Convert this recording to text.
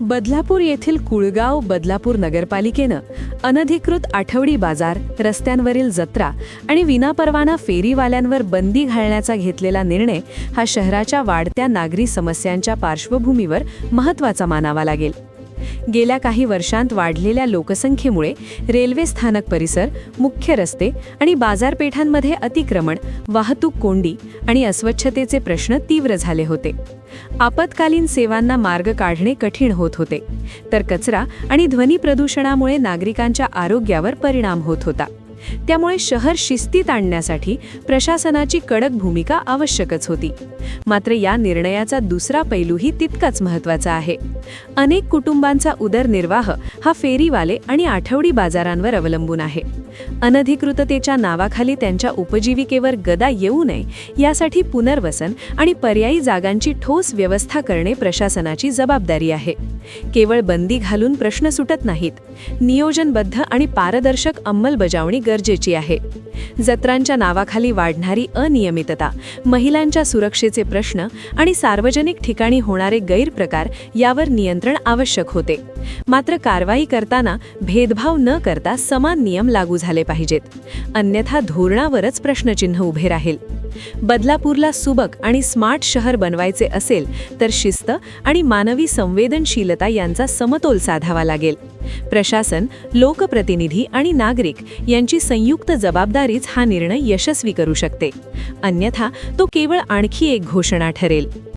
बदलापूर येथील कुळगाव बदलापूर नगरपालिकेनं अनधिकृत आठवडी बाजार, रस्त्यांवरील जत्रा आणि विनापरवाना फेरीवाल्यांवर बंदी घालण्याचा घेतलेला निर्णय हा शहराच्या वाढत्या नागरी समस्यांच्या पार्श्वभूमीवर महत्त्वाचा मानावा लागेल. गेल्या काही वर्षांत वाढलेल्या लोकसंख्येमुळे रेल्वे स्थानक परिसर, मुख्य रस्ते आणि बाजारपेठांमध्ये अतिक्रमण, वाहतूक कोंडी आणि अस्वच्छतेचे प्रश्न तीव्र झाले होते. आपत्कालीन सेवांना मार्ग काढणे कठीण होत होते, तर कचरा आणि ध्वनी प्रदूषणामुळे नागरिकांच्या आरोग्यावर परिणाम होत होता. त्यामुळे शहर शिस्तीत आणण्यासाठी प्रशासनाची कडक भूमिका आवश्यकच होती. मात्र या निर्णयाचा दुसरा पैलूही तितकाच महत्त्वाचा आहे. अनेक कुटुंबांचा उदरनिर्वाह हा फेरीवाले आणि आठवडी बाजारांवर अवलंबून आहे. अनधिकृततेच्या नावाखाली त्यांच्या उपजीविकेवर गदा येऊ नये यासाठी पुनर्वसन आणि पर्यायी जागांची ठोस व्यवस्था करणे प्रशासनाची जबाबदारी आहे. केवळ बंदी घालून प्रश्न सुटत नाहीत. नियोजनबद्ध आणि पारदर्शक अंमलबजावणी गरजेची आहे. जत्रांच्या नावाखाली वाढणारी अनियमितता, महिलांच्या सुरक्षेचे प्रश्न आणि सार्वजनिक ठिकाणी होणारे गैरप्रकार यावर नियंत्रण आवश्यक होते. मात्र कारवाई करताना भेदभाव न करता समान नियम लागू झाले पाहिजेत. अन्यथा धोरणावरच प्रश्नचिन्ह उभे राहील. बदलापूरला सुबक आणि स्मार्ट शहर बनवायचे असेल तर शिस्त आणि मानवी संवेदनशीलता यांचा समतोल साधावा लागेल. प्रशासन, लोकप्रतिनिधी आणि नागरिक यांची संयुक्त जबाबदारीच हा निर्णय यशस्वी करू शकते. अन्यथा तो केवळ आणखी एक घोषणा ठरेल.